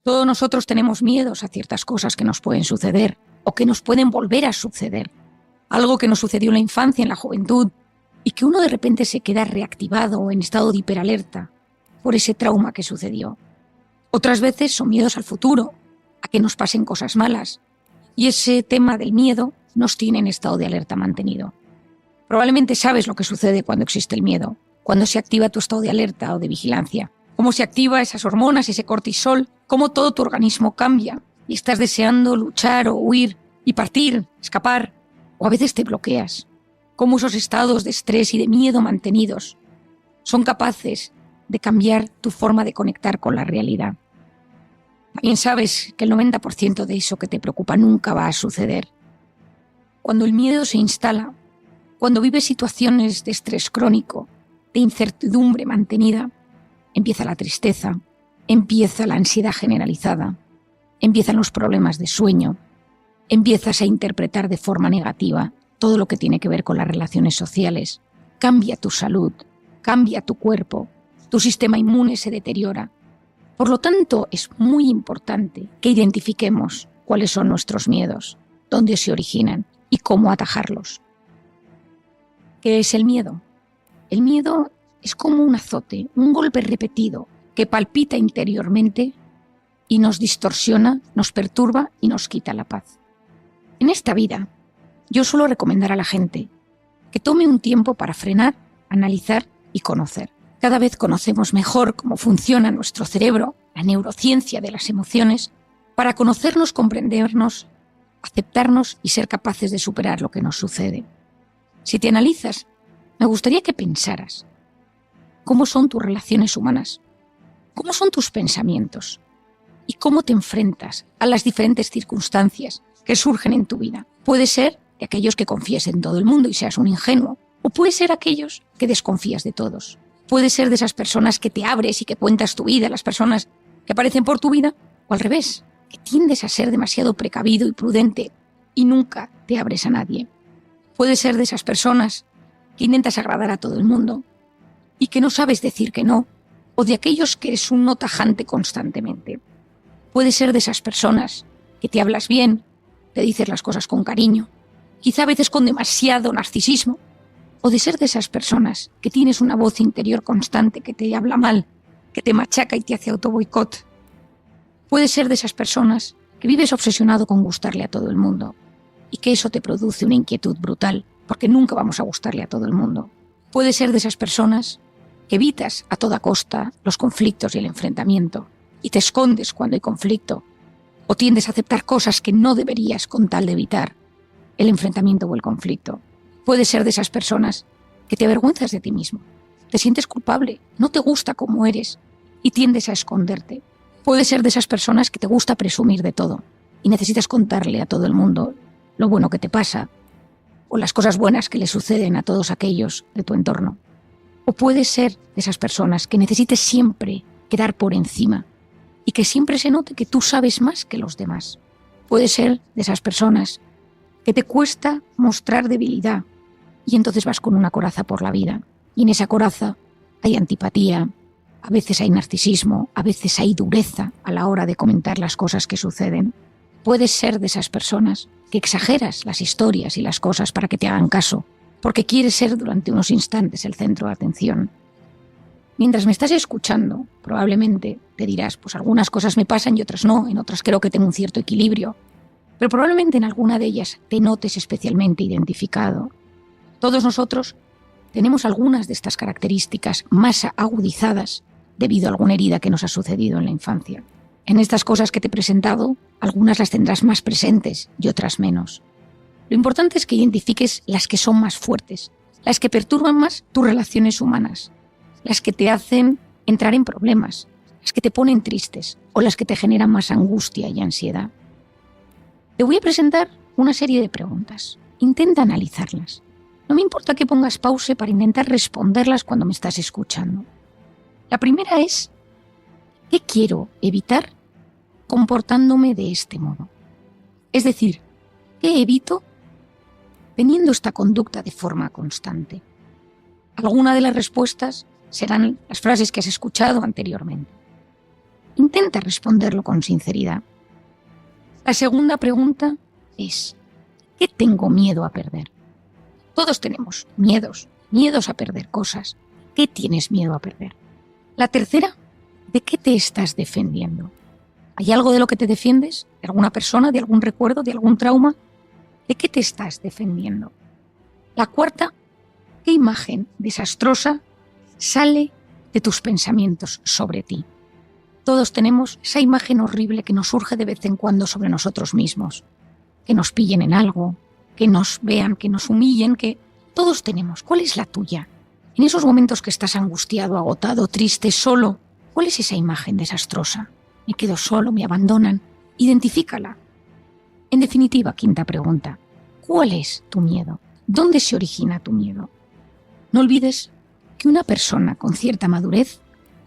Todos nosotros tenemos miedos a ciertas cosas que nos pueden suceder o que nos pueden volver a suceder. Algo que nos sucedió en la infancia, en la juventud, y que uno de repente se queda reactivado o en estado de hiperalerta por ese trauma que sucedió. Otras veces son miedos al futuro, a que nos pasen cosas malas, y ese tema del miedo nos tiene en estado de alerta mantenido. Probablemente sabes lo que sucede cuando existe el miedo, cuando se activa tu estado de alerta o de vigilancia, cómo se activa esas hormonas, ese cortisol, cómo todo tu organismo cambia y estás deseando luchar o huir y partir, escapar, o a veces te bloqueas, cómo esos estados de estrés y de miedo mantenidos son capaces de cambiar tu forma de conectar con la realidad. También sabes que el 90% de eso que te preocupa nunca va a suceder. Cuando el miedo se instala, cuando vives situaciones de estrés crónico, de incertidumbre mantenida, empieza la tristeza, empieza la ansiedad generalizada, empiezan los problemas de sueño, empiezas a interpretar de forma negativa todo lo que tiene que ver con las relaciones sociales, cambia tu salud, cambia tu cuerpo, tu sistema inmune se deteriora. Por lo tanto, es muy importante que identifiquemos cuáles son nuestros miedos, dónde se originan y cómo atajarlos. ¿Qué es el miedo? El miedo es como un azote, un golpe repetido que palpita interiormente y nos distorsiona, nos perturba y nos quita la paz. En esta vida, yo suelo recomendar a la gente que tome un tiempo para frenar, analizar y conocer. Cada vez conocemos mejor cómo funciona nuestro cerebro, la neurociencia de las emociones, para conocernos, comprendernos, aceptarnos y ser capaces de superar lo que nos sucede. Si te analizas, me gustaría que pensaras cómo son tus relaciones humanas, cómo son tus pensamientos y cómo te enfrentas a las diferentes circunstancias que surgen en tu vida. Puede ser de aquellos que confíes en todo el mundo y seas un ingenuo, o puede ser aquellos que desconfías de todos. Puede ser de esas personas que te abres y que cuentas tu vida, las personas que aparecen por tu vida, o al revés, que tiendes a ser demasiado precavido y prudente y nunca te abres a nadie. Puede ser de esas personas que intentas agradar a todo el mundo y que no sabes decir que no, o de aquellos que eres un no tajante constantemente. Puede ser de esas personas que te hablas bien, te dices las cosas con cariño, quizá a veces con demasiado narcisismo, o de ser de esas personas que tienes una voz interior constante que te habla mal, que te machaca y te hace autoboicot. Puede ser de esas personas que vives obsesionado con gustarle a todo el mundo y que eso te produce una inquietud brutal, porque nunca vamos a gustarle a todo el mundo. Puede ser de esas personas que evitas a toda costa los conflictos y el enfrentamiento y te escondes cuando hay conflicto, o tiendes a aceptar cosas que no deberías con tal de evitar el enfrentamiento o el conflicto. Puede ser de esas personas que te avergüenzas de ti mismo, te sientes culpable, no te gusta como eres y tiendes a esconderte. Puede ser de esas personas que te gusta presumir de todo y necesitas contarle a todo el mundo lo bueno que te pasa o las cosas buenas que le suceden a todos aquellos de tu entorno. O puede ser de esas personas que necesites siempre quedar por encima y que siempre se note que tú sabes más que los demás. Puede ser de esas personas que te cuesta mostrar debilidad y entonces vas con una coraza por la vida. Y en esa coraza hay antipatía, a veces hay narcisismo, a veces hay dureza a la hora de comentar las cosas que suceden. Puedes ser de esas personas que exageras las historias y las cosas para que te hagan caso, porque quieres ser durante unos instantes el centro de atención. Mientras me estás escuchando, probablemente te dirás, pues algunas cosas me pasan y otras no, en otras creo que tengo un cierto equilibrio, pero probablemente en alguna de ellas te notes especialmente identificado. Todos nosotros tenemos algunas de estas características más agudizadas debido a alguna herida que nos ha sucedido en la infancia. En estas cosas que te he presentado, algunas las tendrás más presentes y otras menos. Lo importante es que identifiques las que son más fuertes, las que perturban más tus relaciones humanas, las que te hacen entrar en problemas, las que te ponen tristes o las que te generan más angustia y ansiedad. Te voy a presentar una serie de preguntas. Intenta analizarlas. No me importa que pongas pause para intentar responderlas cuando me estás escuchando. La primera es, ¿qué quiero evitar comportándome de este modo? Es decir, ¿qué evito teniendo esta conducta de forma constante? Alguna de las respuestas serán las frases que has escuchado anteriormente. Intenta responderlo con sinceridad. La segunda pregunta es, ¿qué tengo miedo a perder? Todos tenemos miedos a perder cosas. ¿Qué tienes miedo a perder? La tercera, ¿de qué te estás defendiendo? ¿Hay algo de lo que te defiendes? ¿De alguna persona? ¿De algún recuerdo? ¿De algún trauma? ¿De qué te estás defendiendo? La cuarta, ¿qué imagen desastrosa sale de tus pensamientos sobre ti? Todos tenemos esa imagen horrible que nos surge de vez en cuando sobre nosotros mismos. Que nos pillen en algo, que nos vean, que nos humillen, que todos tenemos. ¿Cuál es la tuya? En esos momentos que estás angustiado, agotado, triste, solo, ¿cuál es esa imagen desastrosa? Me quedo solo, me abandonan. Identifícala. En definitiva, quinta pregunta, ¿cuál es tu miedo? ¿Dónde se origina tu miedo? No olvides que una persona con cierta madurez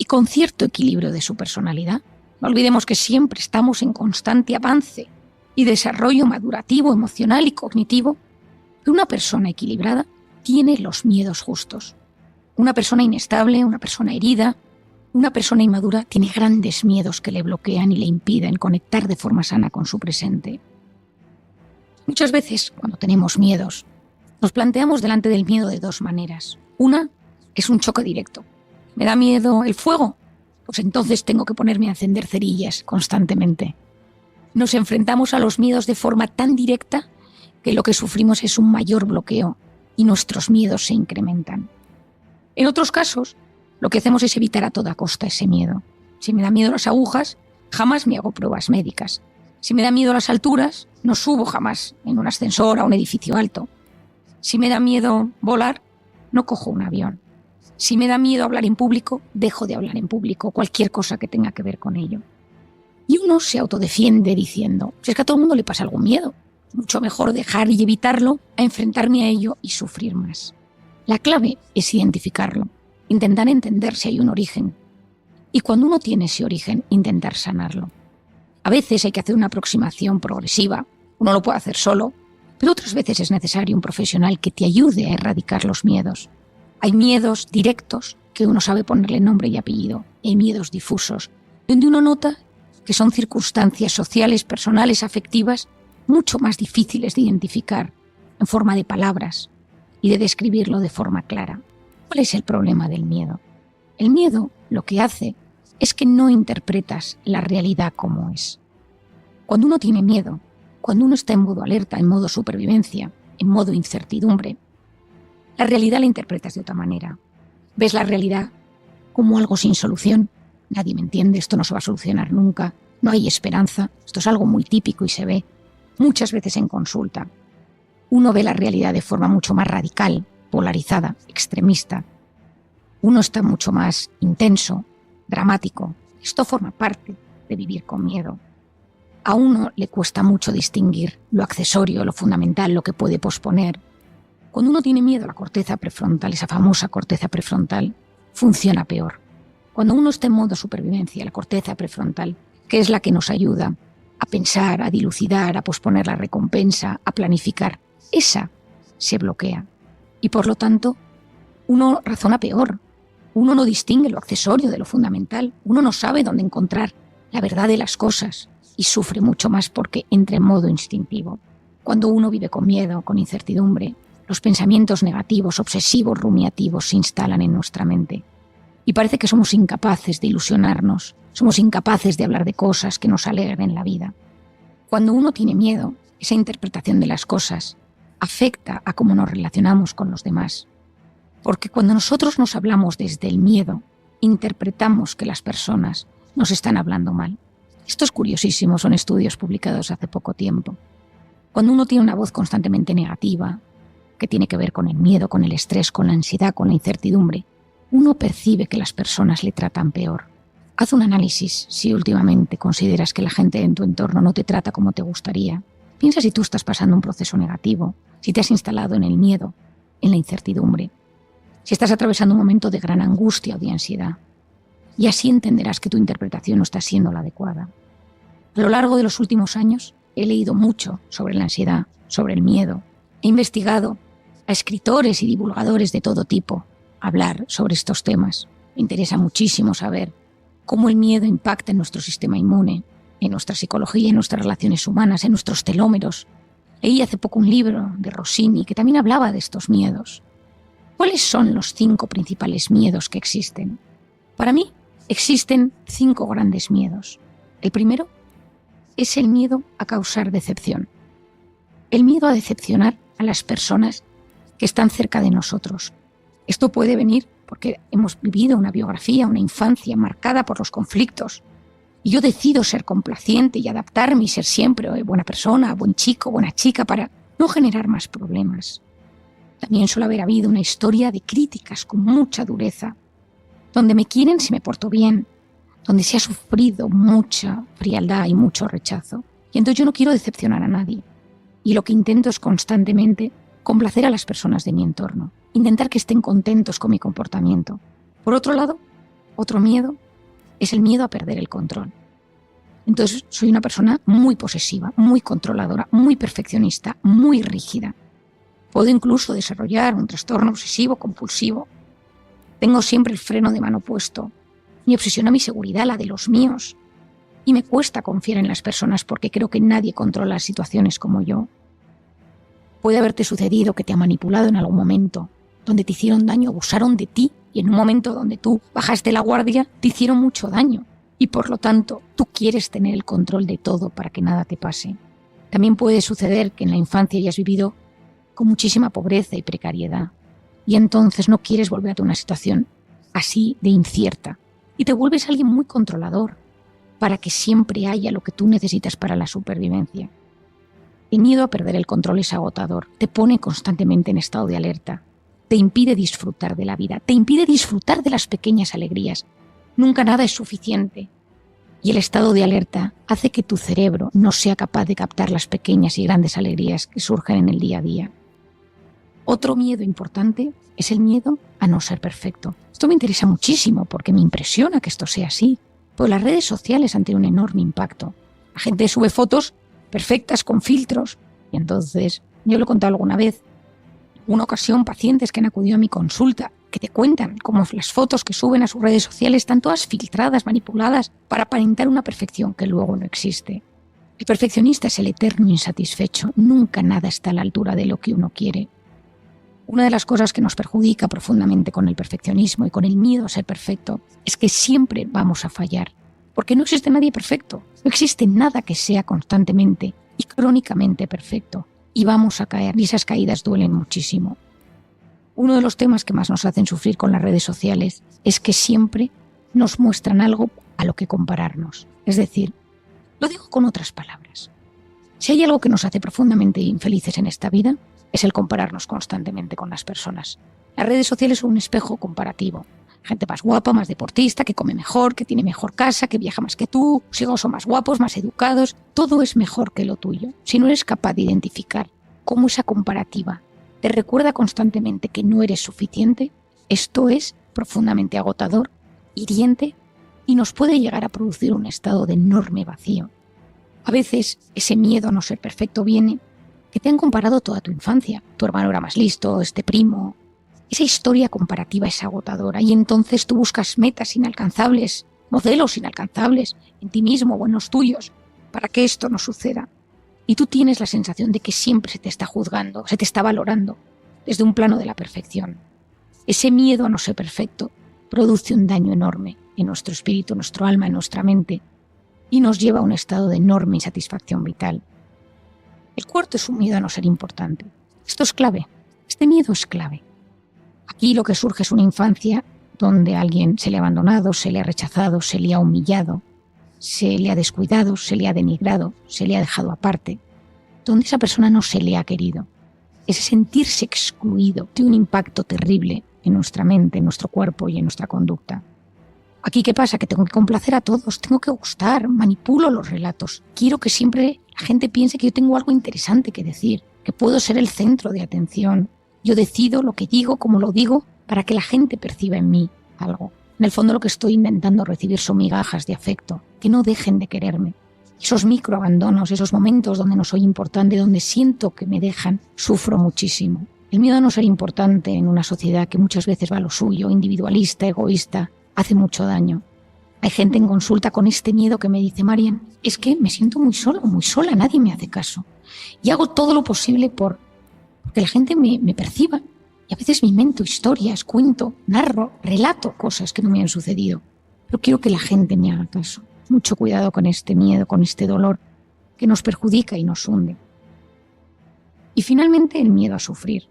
y con cierto equilibrio de su personalidad, no olvidemos que siempre estamos en constante avance y desarrollo madurativo, emocional y cognitivo, que una persona equilibrada tiene los miedos justos. Una persona inestable, una persona herida, una persona inmadura tiene grandes miedos que le bloquean y le impiden conectar de forma sana con su presente. Muchas veces, cuando tenemos miedos, nos planteamos delante del miedo de dos maneras. Una es un choque directo. ¿Me da miedo el fuego? Pues entonces tengo que ponerme a encender cerillas constantemente. Nos enfrentamos a los miedos de forma tan directa que lo que sufrimos es un mayor bloqueo y nuestros miedos se incrementan. En otros casos, lo que hacemos es evitar a toda costa ese miedo. Si me da miedo las agujas, jamás me hago pruebas médicas. Si me da miedo las alturas, no subo jamás en un ascensor a un edificio alto. Si me da miedo volar, no cojo un avión. Si me da miedo hablar en público, dejo de hablar en público, cualquier cosa que tenga que ver con ello. Y uno se autodefiende diciendo, si es que a todo el mundo le pasa algún miedo, mucho mejor dejar y evitarlo a enfrentarme a ello y sufrir más. La clave es identificarlo, intentar entender si hay un origen. Y cuando uno tiene ese origen, intentar sanarlo. A veces hay que hacer una aproximación progresiva, uno lo puede hacer solo, pero otras veces es necesario un profesional que te ayude a erradicar los miedos. Hay miedos directos que uno sabe ponerle nombre y apellido, hay miedos difusos, donde uno nota que son circunstancias sociales, personales, afectivas, mucho más difíciles de identificar en forma de palabras y de describirlo de forma clara. ¿Cuál es el problema del miedo? El miedo lo que hace es que no interpretas la realidad como es. Cuando uno tiene miedo, cuando uno está en modo alerta, en modo supervivencia, en modo incertidumbre, la realidad la interpretas de otra manera. Ves la realidad como algo sin solución. Nadie me entiende, esto no se va a solucionar nunca, no hay esperanza. Esto es algo muy típico y se ve muchas veces en consulta. Uno ve la realidad de forma mucho más radical, polarizada, extremista. Uno está mucho más intenso, dramático. Esto forma parte de vivir con miedo. A uno le cuesta mucho distinguir lo accesorio, lo fundamental, lo que puede posponer. Cuando uno tiene miedo, la corteza prefrontal, esa famosa corteza prefrontal, funciona peor. Cuando uno está en modo supervivencia, la corteza prefrontal, que es la que nos ayuda a pensar, a dilucidar, a posponer la recompensa, a planificar, esa se bloquea. Y por lo tanto, uno razona peor. Uno no distingue lo accesorio de lo fundamental. Uno no sabe dónde encontrar la verdad de las cosas y sufre mucho más porque entra en modo instintivo. Cuando uno vive con miedo, con incertidumbre, los pensamientos negativos, obsesivos, rumiativos se instalan en nuestra mente. Y parece que somos incapaces de ilusionarnos, somos incapaces de hablar de cosas que nos alegren la vida. Cuando uno tiene miedo, esa interpretación de las cosas afecta a cómo nos relacionamos con los demás. Porque cuando nosotros nos hablamos desde el miedo, interpretamos que las personas nos están hablando mal. Esto es curiosísimo, son estudios publicados hace poco tiempo. Cuando uno tiene una voz constantemente negativa, que tiene que ver con el miedo, con el estrés, con la ansiedad, con la incertidumbre, uno percibe que las personas le tratan peor. Haz un análisis si últimamente consideras que la gente en tu entorno no te trata como te gustaría. Piensa si tú estás pasando un proceso negativo, si te has instalado en el miedo, en la incertidumbre, si estás atravesando un momento de gran angustia o de ansiedad. Y así entenderás que tu interpretación no está siendo la adecuada. A lo largo de los últimos años he leído mucho sobre la ansiedad, sobre el miedo. He investigado a escritores y divulgadores de todo tipo hablar sobre estos temas. Me interesa muchísimo saber cómo el miedo impacta en nuestro sistema inmune, en nuestra psicología, en nuestras relaciones humanas, en nuestros telómeros. Leí hace poco un libro de Rossini que también hablaba de estos miedos. ¿Cuáles son los 5 principales miedos que existen? Para mí existen 5 grandes miedos. El primero es el miedo a causar decepción. El miedo a decepcionar a las personas que están cerca de nosotros. Esto puede venir porque hemos vivido una biografía, una infancia marcada por los conflictos. Y yo decido ser complaciente y adaptarme y ser siempre buena persona, buen chico, buena chica para no generar más problemas. También suele haber habido una historia de críticas con mucha dureza, donde me quieren si me porto bien, donde se ha sufrido mucha frialdad y mucho rechazo. Y entonces yo no quiero decepcionar a nadie. Y lo que intento es constantemente complacer a las personas de mi entorno, intentar que estén contentos con mi comportamiento. Por otro lado, otro miedo es el miedo a perder el control. Entonces soy una persona muy posesiva, muy controladora, muy perfeccionista, muy rígida. Puedo incluso desarrollar un trastorno obsesivo compulsivo. Tengo siempre el freno de mano puesto. Me obsesiona mi seguridad, la de los míos. Y me cuesta confiar en las personas porque creo que nadie controla las situaciones como yo. Puede haberte sucedido que te ha manipulado en algún momento, donde te hicieron daño, abusaron de ti, y en un momento donde tú bajaste la guardia, te hicieron mucho daño. Y por lo tanto, tú quieres tener el control de todo para que nada te pase. También puede suceder que en la infancia hayas vivido con muchísima pobreza y precariedad, y entonces no quieres volver a una situación así de incierta, y te vuelves alguien muy controlador, para que siempre haya lo que tú necesitas para la supervivencia. El miedo a perder el control es agotador, te pone constantemente en estado de alerta, te impide disfrutar de la vida, te impide disfrutar de las pequeñas alegrías. Nunca nada es suficiente. Y el estado de alerta hace que tu cerebro no sea capaz de captar las pequeñas y grandes alegrías que surgen en el día a día. Otro miedo importante es el miedo a no ser perfecto. Esto me interesa muchísimo porque me impresiona que esto sea así. Pero las redes sociales han tenido un enorme impacto. La gente sube fotos perfectas con filtros. Y entonces, yo lo he contado alguna vez, una ocasión pacientes que han acudido a mi consulta, que te cuentan cómo las fotos que suben a sus redes sociales están todas filtradas, manipuladas, para aparentar una perfección que luego no existe. El perfeccionista es el eterno insatisfecho. Nunca nada está a la altura de lo que uno quiere. Una de las cosas que nos perjudica profundamente con el perfeccionismo y con el miedo a ser perfecto es que siempre vamos a fallar, porque no existe nadie perfecto, no existe nada que sea constantemente y crónicamente perfecto, y vamos a caer, y esas caídas duelen muchísimo. Uno de los temas que más nos hacen sufrir con las redes sociales es que siempre nos muestran algo a lo que compararnos. Es decir, lo digo con otras palabras, si hay algo que nos hace profundamente infelices en esta vida, es el compararnos constantemente con las personas. Las redes sociales son un espejo comparativo. Gente más guapa, más deportista, que come mejor, que tiene mejor casa, que viaja más que tú, sus hijos son más guapos, más educados. Todo es mejor que lo tuyo. Si no eres capaz de identificar cómo esa comparativa te recuerda constantemente que no eres suficiente, esto es profundamente agotador, hiriente y nos puede llegar a producir un estado de enorme vacío. A veces ese miedo a no ser perfecto viene que te han comparado toda tu infancia. Tu hermano era más listo, este primo. Esa historia comparativa es agotadora y entonces tú buscas metas inalcanzables, modelos inalcanzables en ti mismo o en los tuyos para que esto no suceda. Y tú tienes la sensación de que siempre se te está juzgando, se te está valorando desde un plano de la perfección. Ese miedo a no ser perfecto produce un daño enorme en nuestro espíritu, en nuestro alma, en nuestra mente y nos lleva a un estado de enorme insatisfacción vital. El cuarto es un miedo a no ser importante. Esto es clave. Este miedo es clave. Aquí lo que surge es una infancia donde a alguien se le ha abandonado, se le ha rechazado, se le ha humillado, se le ha descuidado, se le ha denigrado, se le ha dejado aparte, donde esa persona no se le ha querido. Ese sentirse excluido tiene un impacto terrible en nuestra mente, en nuestro cuerpo y en nuestra conducta. Aquí, ¿qué pasa? Que tengo que complacer a todos, tengo que gustar, manipulo los relatos. Quiero que siempre la gente piense que yo tengo algo interesante que decir, que puedo ser el centro de atención. Yo decido lo que digo, cómo lo digo, para que la gente perciba en mí algo. En el fondo lo que estoy intentando recibir son migajas de afecto, que no dejen de quererme. Esos microabandonos, esos momentos donde no soy importante, donde siento que me dejan, sufro muchísimo. El miedo a no ser importante en una sociedad que muchas veces va a lo suyo, individualista, egoísta, hace mucho daño. Hay gente en consulta con este miedo que me dice: Marian, es que me siento muy solo, muy sola, nadie me hace caso. Y hago todo lo posible por que la gente me perciba. Y a veces me invento historias, cuento, narro, relato cosas que no me han sucedido. Pero quiero que la gente me haga caso. Mucho cuidado con este miedo, con este dolor que nos perjudica y nos hunde. Y finalmente el miedo a sufrir.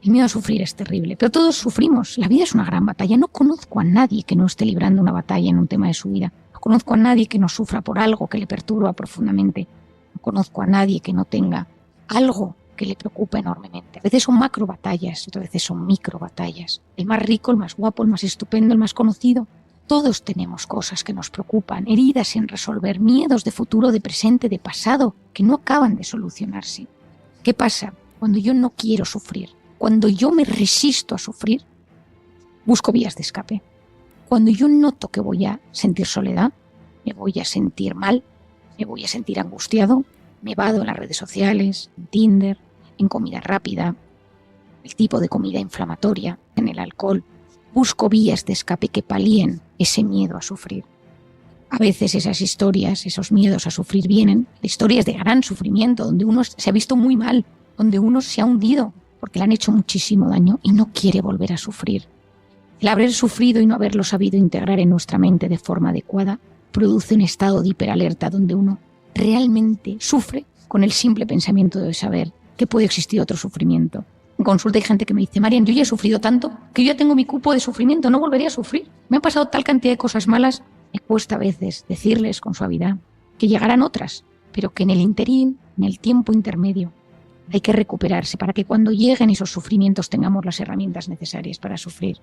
El miedo a sufrir es terrible, pero todos sufrimos. La vida es una gran batalla. No conozco a nadie que no esté librando una batalla en un tema de su vida. No conozco a nadie que no sufra por algo que le perturba profundamente. No conozco a nadie que no tenga algo que le preocupa enormemente. A veces son macro batallas, otras veces son micro batallas. El más rico, el más guapo, el más estupendo, el más conocido. Todos tenemos cosas que nos preocupan, heridas sin resolver, miedos de futuro, de presente, de pasado, que no acaban de solucionarse. ¿Qué pasa cuando yo no quiero sufrir? Cuando yo me resisto a sufrir, busco vías de escape. Cuando yo noto que voy a sentir soledad, me voy a sentir mal, me voy a sentir angustiado, me vado en las redes sociales, en Tinder, en comida rápida, el tipo de comida inflamatoria, en el alcohol. Busco vías de escape que palíen ese miedo a sufrir. A veces esas historias, esos miedos a sufrir vienen de historias de gran sufrimiento, donde uno se ha visto muy mal, donde uno se ha hundido porque le han hecho muchísimo daño y no quiere volver a sufrir. El haber sufrido y no haberlo sabido integrar en nuestra mente de forma adecuada produce un estado de hiperalerta donde uno realmente sufre con el simple pensamiento de saber que puede existir otro sufrimiento. En consulta hay gente que me dice: Marian, yo ya he sufrido tanto que yo ya tengo mi cupo de sufrimiento, no volvería a sufrir. Me han pasado tal cantidad de cosas malas. Me cuesta a veces decirles con suavidad que llegarán otras, pero que en el interín, en el tiempo intermedio, hay que recuperarse para que cuando lleguen esos sufrimientos tengamos las herramientas necesarias para sufrir.